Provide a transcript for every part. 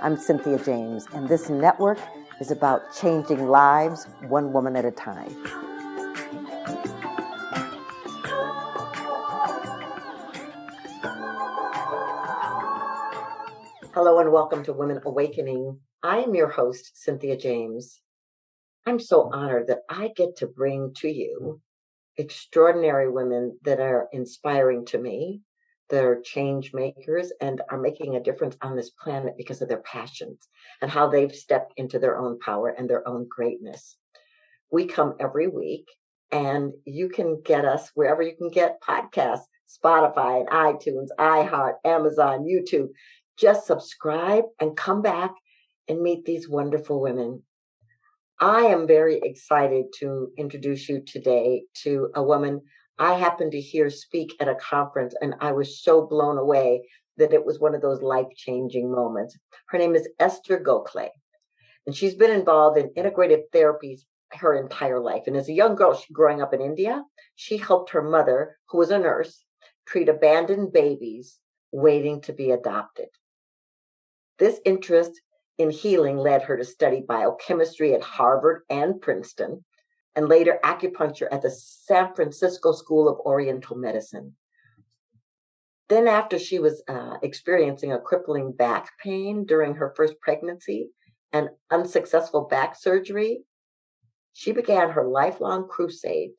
I'm Cynthia James, and this network is about changing lives one woman at a time. Hello and welcome to Women Awakening. I am your host, Cynthia James. I'm so honored that I get to bring to you extraordinary women that are inspiring to me, that are change makers and are making a difference on this planet because of their passions and how they've stepped into their own power and their own greatness. We come every week, and you can get us wherever you can get podcasts, Spotify and iTunes, iHeart, Amazon, YouTube. Just subscribe and come back and meet these wonderful women. I am very excited to introduce you today to a woman I happened to hear speak at a conference, and I was so blown away that it was one of those life-changing moments. Her name is Esther Gokhale, and she's been involved in integrative therapies her entire life. And as a young girl, growing up in India, she helped her mother, who was a nurse, treat abandoned babies waiting to be adopted. This interest in healing led her to study biochemistry at Harvard and Princeton, and later acupuncture at the San Francisco School of Oriental Medicine. Then after she was experiencing a crippling back pain during her first pregnancy and unsuccessful back surgery, she began her lifelong crusade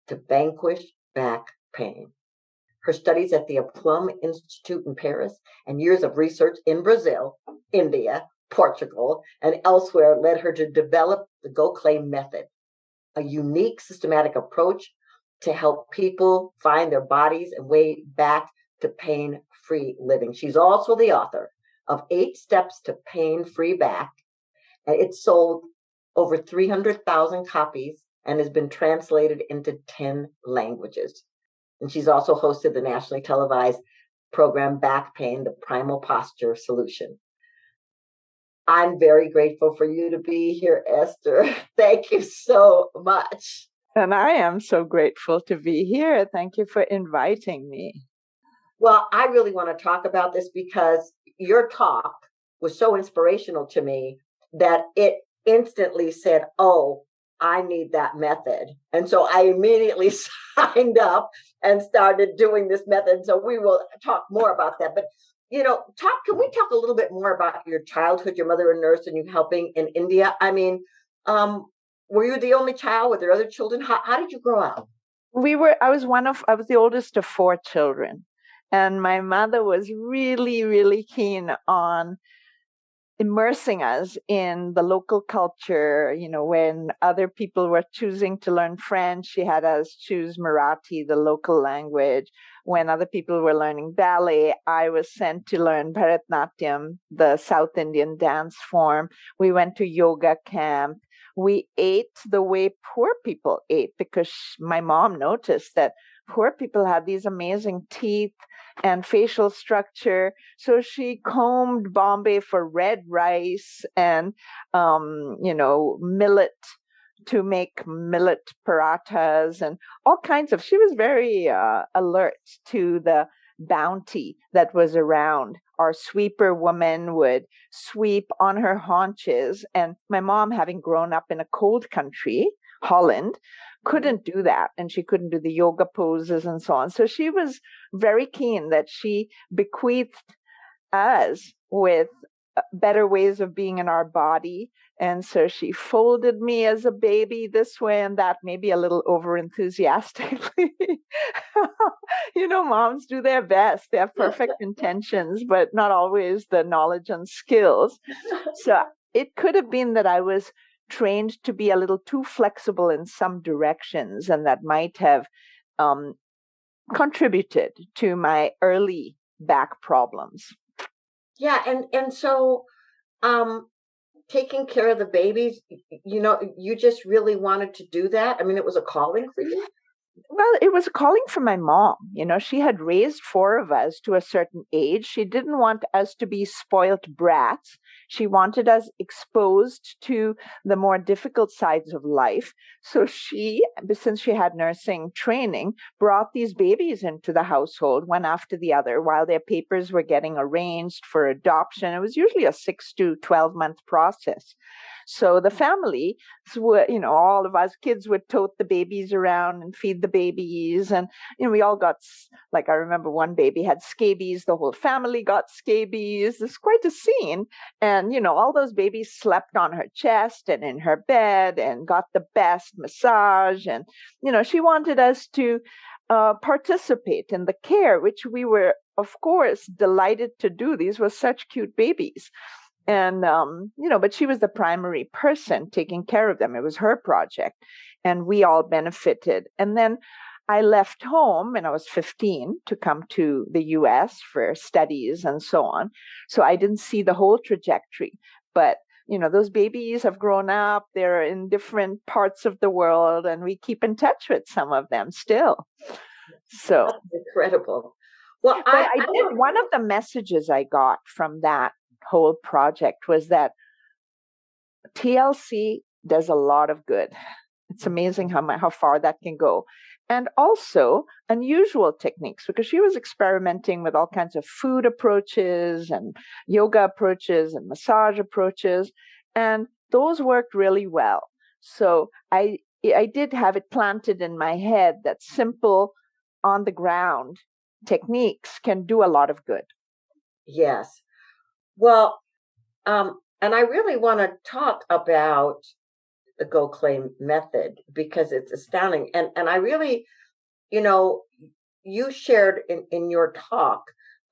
to vanquish back pain. Her studies at the Aplomb Institute in Paris and years of research in Brazil, India, Portugal, and elsewhere led her to develop the Gokhale Method, a unique systematic approach to help people find their bodies and way back to pain-free living. She's also the author of 8 Steps to Pain-Free Back, and it's sold over 300,000 copies and has been translated into 10 languages. And she's also hosted the nationally televised program Back Pain, the Primal Posture Solution. I'm very grateful for you to be here, Esther. Thank you so much. And I am so grateful to be here. Thank you for inviting me. Well, I really want to talk about this because your talk was so inspirational to me that it instantly said, oh, I need that method. And so I immediately signed up and started doing this method. So we will talk more about that. But can we talk a little bit more about your childhood, your mother a nurse and you helping in India? I mean, were you the only child? Were there other children? How did you grow up? I was the oldest of 4 children. And my mother was really, really keen on immersing us in the local culture. When other people were choosing to learn French, she had us choose Marathi, the local language. When other people were learning ballet, I was sent to learn Bharatanatyam, the South Indian dance form. We went to yoga camp. We ate the way poor people ate because my mom noticed that poor people had these amazing teeth and facial structure. So she combed Bombay for red rice and, millet to make millet parathas and all kinds of. She was very alert to the bounty that was around. Our sweeper woman would sweep on her haunches. And my mom, having grown up in a cold country, Holland, couldn't do that. And she couldn't do the yoga poses and so on. So she was very keen that she bequeathed us with better ways of being in our body. And so she folded me as a baby this way and that, maybe a little over enthusiastically. Moms do their best. They have perfect intentions, but not always the knowledge and skills. So it could have been that I was trained to be a little too flexible in some directions, and that might have contributed to my early back problems. Yeah, and so taking care of the babies, you just really wanted to do that? I mean, it was a calling for you? Well, it was calling from my mom. She had raised four of us to a certain age. She didn't want us to be spoilt brats. She wanted us exposed to the more difficult sides of life. So she, since she had nursing training, brought these babies into the household one after the other while their papers were getting arranged for adoption. It was usually a 6 to 12-month process. So the family would, all of us kids would tote the babies around and feed the babies. And, we all got, like, I remember one baby had scabies. The whole family got scabies. It's quite a scene. And, all those babies slept on her chest and in her bed and got the best massage. And, she wanted us to participate in the care, which we were, of course, delighted to do. These were such cute babies. And, but she was the primary person taking care of them. It was her project, and we all benefited. And then I left home when I was 15 to come to the US for studies and so on. So I didn't see the whole trajectory. But, those babies have grown up. They're in different parts of the world, and we keep in touch with some of them still. So that's incredible. Well, I did. One of the messages I got from that whole project was that TLC does a lot of good. It's amazing how far that can go. And also unusual techniques, because she was experimenting with all kinds of food approaches and yoga approaches and massage approaches, and those worked really well. So I did have it planted in my head that simple on the ground techniques can do a lot of good. Yes. Well, and I really want to talk about the Gokhale Method because it's astounding. And I really, you shared in your talk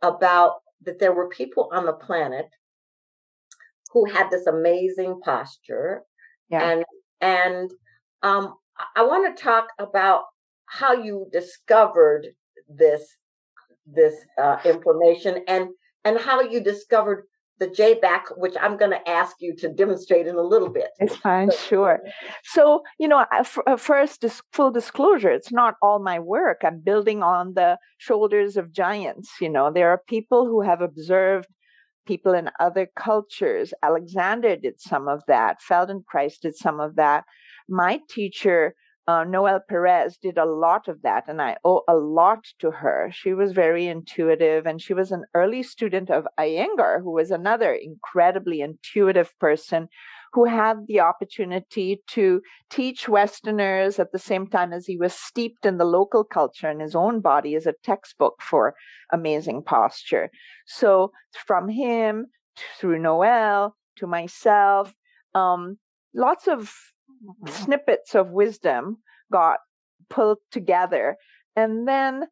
about that there were people on the planet who had this amazing posture. Yeah. And I want to talk about how you discovered this information and how you discovered the J-back, which I'm going to ask you to demonstrate in a little bit. It's fine, sure. So, first, full disclosure, it's not all my work. I'm building on the shoulders of giants. There are people who have observed people in other cultures. Alexander did some of that. Feldenkrais did some of that. My teacher, Noel Perez, did a lot of that, and I owe a lot to her. She was very intuitive, and she was an early student of Iyengar, who was another incredibly intuitive person who had the opportunity to teach Westerners at the same time as he was steeped in the local culture and his own body as a textbook for amazing posture. So from him through Noel to myself, lots of snippets of wisdom got pulled together. And then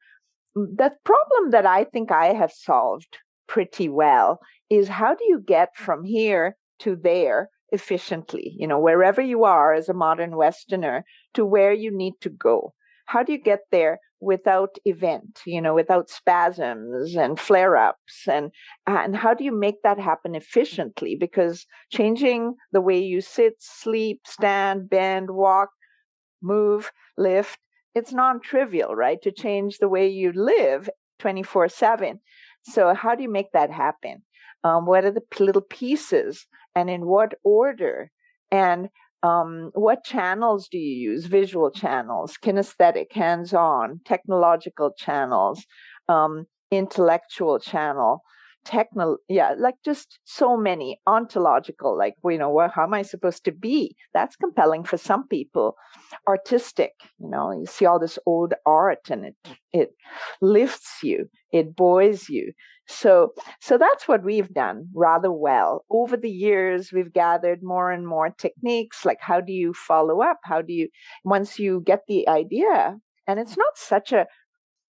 the problem that I think I have solved pretty well is how do you get from here to there efficiently, wherever you are as a modern Westerner to where you need to go? How do you get there without event, without spasms and flare-ups? And how do you make that happen efficiently? Because changing the way you sit, sleep, stand, bend, walk, move, lift, it's non-trivial, right? To change the way you live 24/7. So how do you make that happen? What are the little pieces and in what order? And what channels do you use? Visual channels, kinesthetic, hands-on, technological channels, intellectual channel, like just so many ontological, like, how am I supposed to be? That's compelling for some people. Artistic, you see all this old art and it lifts you, it buoys you. So that's what we've done rather well. Over the years, we've gathered more and more techniques, like how do you follow up? Once you get the idea, and it's not such a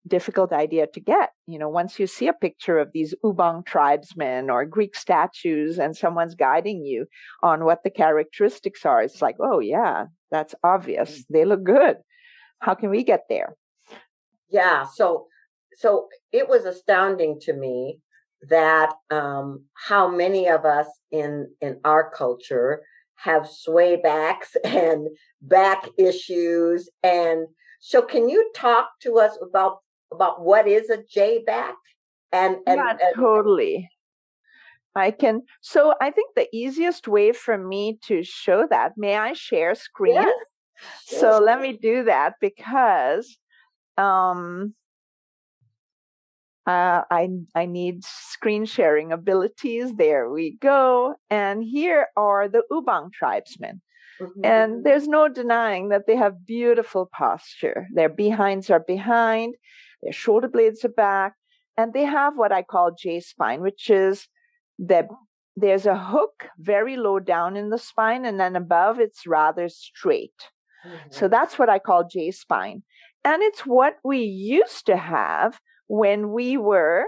difficult idea to get. Once you see a picture of these Ubang tribesmen or Greek statues and someone's guiding you on what the characteristics are, it's like, oh yeah, that's obvious. They look good. How can we get there? Yeah. So it was astounding to me that how many of us in our culture have sway backs and back issues. And So can you talk to us about what is a J back? Yeah, totally. I can. So I think the easiest way for me to show that, may I share screen? Yes, sure. So let me do that because I need screen sharing abilities. There we go. And here are the Ubang tribesmen. Mm-hmm. And there's no denying that they have beautiful posture. Their behinds are behind, their shoulder blades are back, and they have what I call J spine, which is that there's a hook very low down in the spine, and then above it's rather straight. Mm-hmm. So that's what I call J spine. And it's what we used to have when we were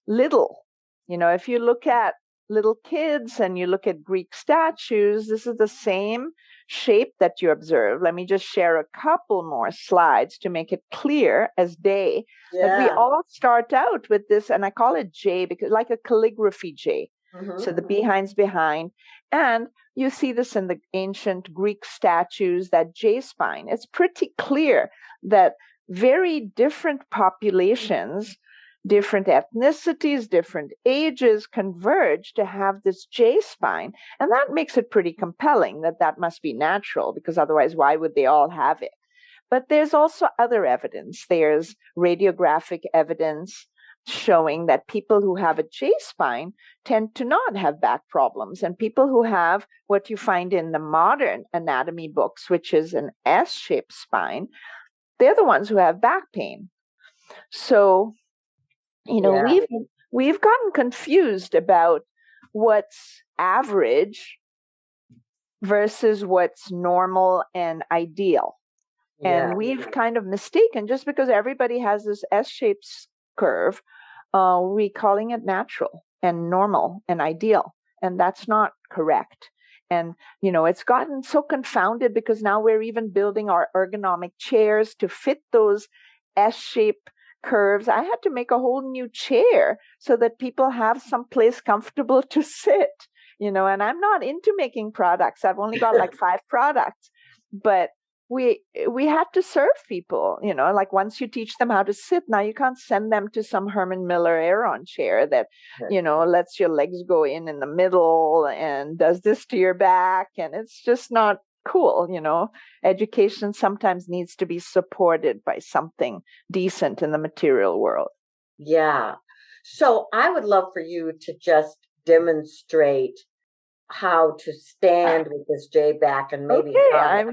little. You know, if you look at little kids and you look at Greek statues, this is the same shape that you observe. Let me just share a couple more slides to make it clear as day that we all start out with this, and I call it J because like a calligraphy J. Mm-hmm. So the behind's behind. And you see this in the ancient Greek statues, that J spine. It's pretty clear that very different populations, different ethnicities, different ages converge to have this J spine. And that makes it pretty compelling that must be natural, because otherwise, why would they all have it? But there's also other evidence. There's radiographic evidence showing that people who have a J spine tend to not have back problems. And people who have what you find in the modern anatomy books, which is an S-shaped spine, they're the ones who have back pain. So, you know, we've gotten confused about what's average versus what's normal and ideal. And we've kind of mistaken, just because everybody has this S-shaped curve, we calling it natural and normal and ideal. And that's not correct. And, you know, it's gotten so confounded because now we're even building our ergonomic chairs to fit those S-shaped curves. I had to make a whole new chair so that people have some place comfortable to sit, you know, and I'm not into making products. I've only got like 5 products, but we had to serve people, you know, like once you teach them how to sit, now you can't send them to some Herman Miller Aeron chair that, you know, lets your legs go in the middle and does this to your back. And it's just not cool, you know. Education sometimes needs to be supported by something decent in the material world. Yeah. So I would love for you to just demonstrate how to stand with this J back, and maybe I'm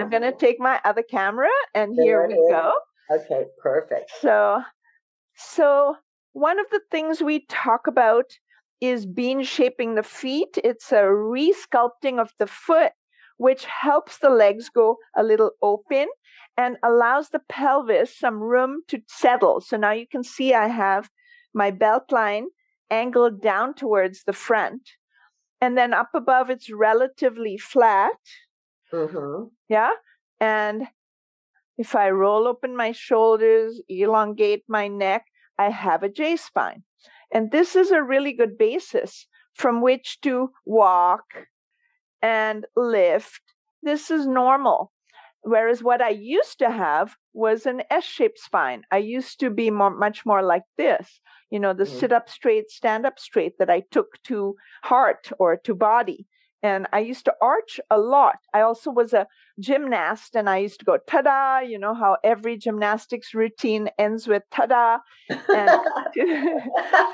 gonna take my other camera, and here we go. Okay, perfect. So one of the things we talk about is bean shaping the feet. It's a resculpting of the foot, which helps the legs go a little open and allows the pelvis some room to settle. So now you can see I have my belt line angled down towards the front. And then up above, it's relatively flat. Mm-hmm. Yeah. And if I roll open my shoulders, elongate my neck, I have a J spine. And this is a really good basis from which to walk and lift. This is normal. Whereas what I used to have was an S-shaped spine. I used to be much more like this, you know, the sit up straight, stand up straight that I took to heart or to body. And I used to arch a lot. I also was a gymnast, and I used to go ta-da, you know how every gymnastics routine ends with ta-da, and to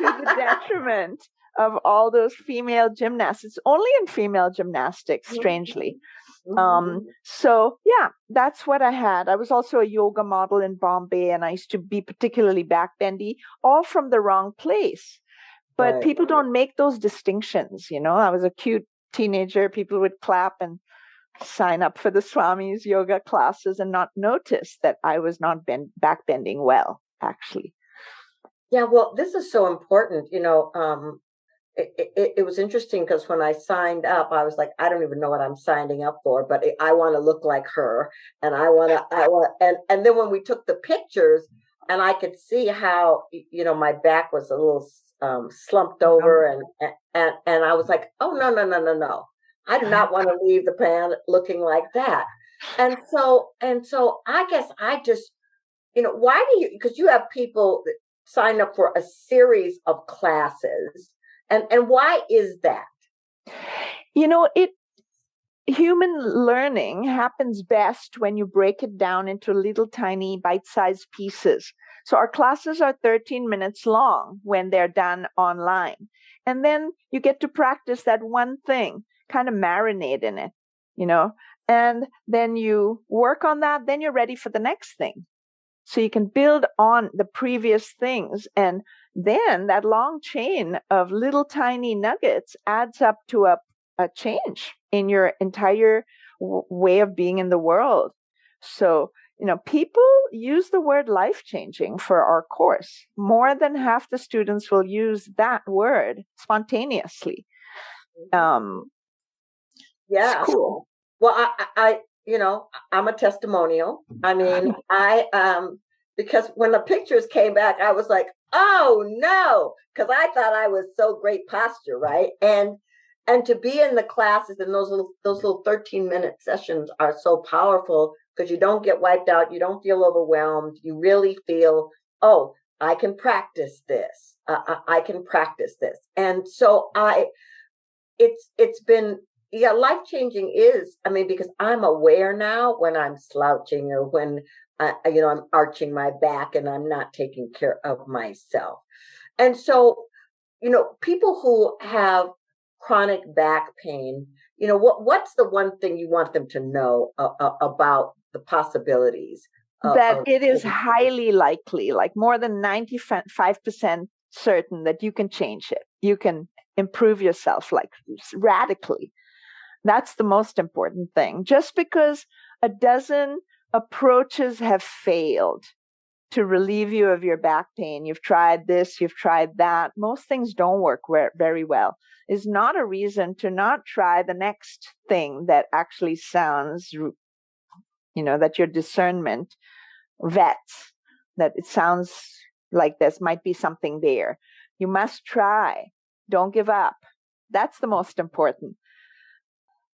the detriment of all those female gymnasts. It's only in female gymnastics, strangely. So yeah, that's what I had. I was also a yoga model in Bombay, and I used to be particularly backbendy, all from the wrong place. But people don't make those distinctions, you know. I was a cute teenager. People would clap and sign up for the Swami's yoga classes and not notice that I was not backbending well, actually. Yeah, well, this is so important, you know. It was interesting because when I signed up, I was like, I don't even know what I'm signing up for, but I want to look like her. And and then when we took the pictures, and I could see how, you know, my back was a little slumped over, and I was like, oh, no. I do not want to leave the planet looking like that. And so I guess I just, why do you, because you have people that sign up for a series of classes, and why is that? It human learning happens best when you break it down into little tiny bite-sized pieces. So our classes are 13 minutes long when they're done online. And then you get to practice that one thing, kind of marinate in it, and then you work on that, then you're ready for the next thing. So you can build on the previous things. And then that long chain of little tiny nuggets adds up to a change in your entire way of being in the world. So, people use the word life-changing for our course. More than half the students will use that word spontaneously. Yeah. It's cool. Well, I'm a testimonial. I mean, because when the pictures came back, I was like, oh no, because I thought I was so great posture, right? And to be in the classes, and those little 13-minute sessions are so powerful, because you don't get wiped out, you don't feel overwhelmed, you really feel, oh, I can practice this. I can practice this. And so it's been, yeah, life-changing is, because I'm aware now when I'm slouching, or when I'm arching my back and I'm not taking care of myself. And so, people who have chronic back pain, what's the one thing you want them to know about the possibilities? That it is highly likely, like more than 95% certain, that you can change it. You can improve yourself, like radically. That's the most important thing. Just because a dozen approaches have failed to relieve you of your back pain, you've tried this, you've tried that, most things don't work very well, is not a reason to not try the next thing that actually sounds, that your discernment vets, that it sounds like this might be something there. You must try. Don't give up. That's the most important.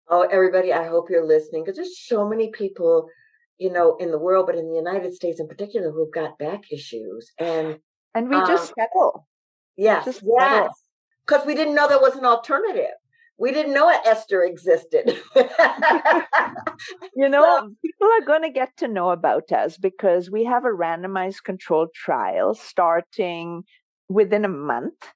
Oh, everybody, I hope you're listening, because there's so many people, in the world, but in the United States in particular, who've got back issues. And we just settle. Yes. Because we didn't know there was an alternative. We didn't know Esther existed. People are going to get to know about us because we have a randomized controlled trial starting within a month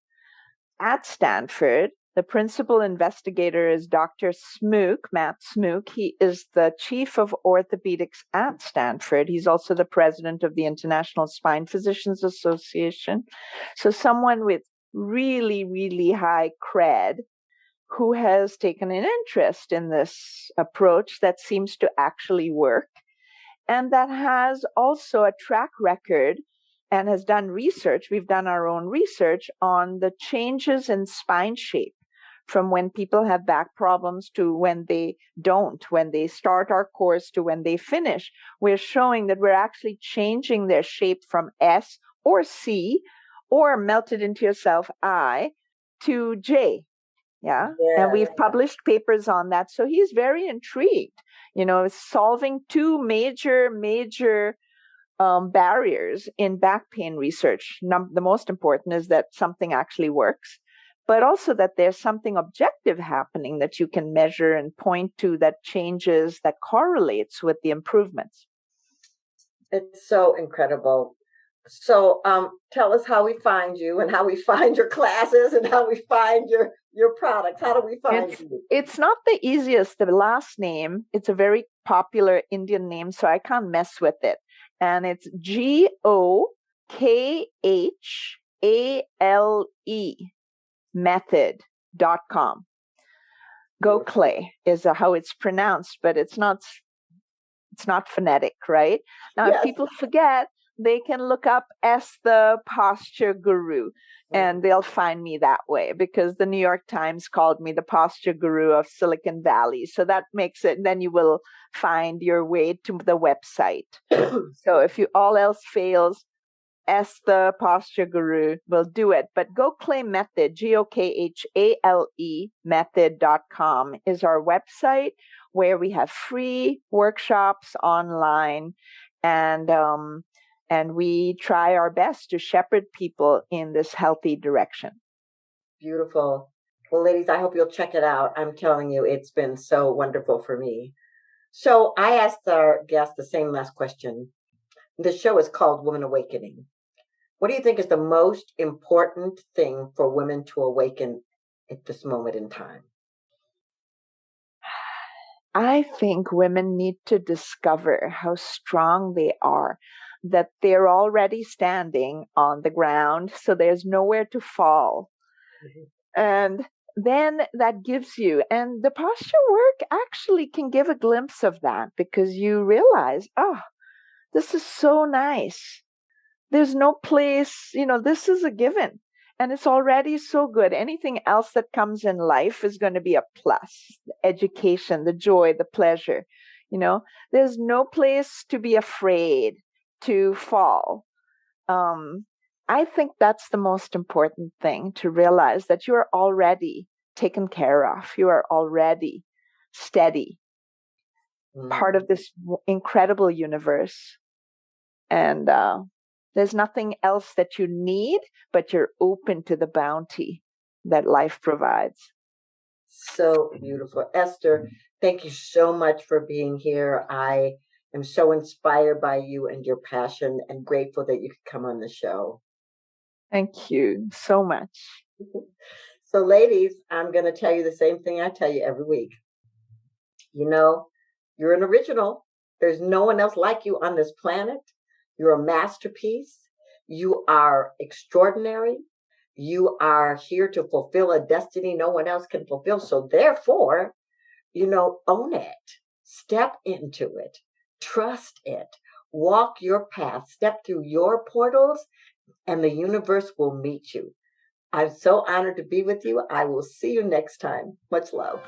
at Stanford. The principal investigator is Dr. Smook, Matt Smook. He is the chief of orthopedics at Stanford. He's also the president of the International Spine Physicians Association. So someone with really, really high cred, who has taken an interest in this approach that seems to actually work, and that has also a track record and has done research. We've done our own research on the changes in spine shape from when people have back problems to when they don't, when they start our course to when they finish. We're showing that we're actually changing their shape from S or C or melted into yourself I to J. Yeah. And we've published papers on that. So he's very intrigued, solving two major barriers in back pain research. The most important is that something actually works, but also that there's something objective happening that you can measure and point to that changes, that correlates with the improvements. It's so incredible. So tell us how we find you, and how we find your classes, and how we find your products. How do we find you? It's not the easiest. The last name, it's a very popular Indian name, so I can't mess with it. And it's Gokhale method.com. Gokhale is how it's pronounced, but it's not phonetic, right? Now, yes. If people forget, they can look up the posture guru, and they'll find me that way, because the New York Times called me the posture guru of Silicon Valley. So that makes it, then you will find your way to the website. So if all else fails, Esther Posture Guru will do it. But Gokhale Method, Gokhale method.com is our website where we have free workshops online, and we try our best to shepherd people in this healthy direction. Beautiful. Well, ladies, I hope you'll check it out. I'm telling you, it's been so wonderful for me. So I asked our guest the same last question. The show is called Woman Awakening. What do you think is the most important thing for women to awaken at this moment in time? I think women need to discover how strong they are, that they're already standing on the ground, so there's nowhere to fall. Mm-hmm. And then that gives you, and the posture work actually can give a glimpse of that, because you realize, oh, this is so nice. There's no place, this is a given. And it's already so good. Anything else that comes in life is going to be a plus. The education, the joy, the pleasure. There's no place to be afraid to fall. I think that's the most important thing, to realize that you are already taken care of. You are already steady, part of this incredible universe. And there's nothing else that you need, but you're open to the bounty that life provides. So beautiful. Esther, thank you so much for being here. I am so inspired by you and your passion, and grateful that you could come on the show. Thank you so much. So ladies, I'm going to tell you the same thing I tell you every week. You're an original. There's no one else like you on this planet. You're a masterpiece. You are extraordinary. You are here to fulfill a destiny no one else can fulfill. So therefore, own it. Step into it. Trust it. Walk your path. Step through your portals, and the universe will meet you. I'm so honored to be with you. I will see you next time. Much love.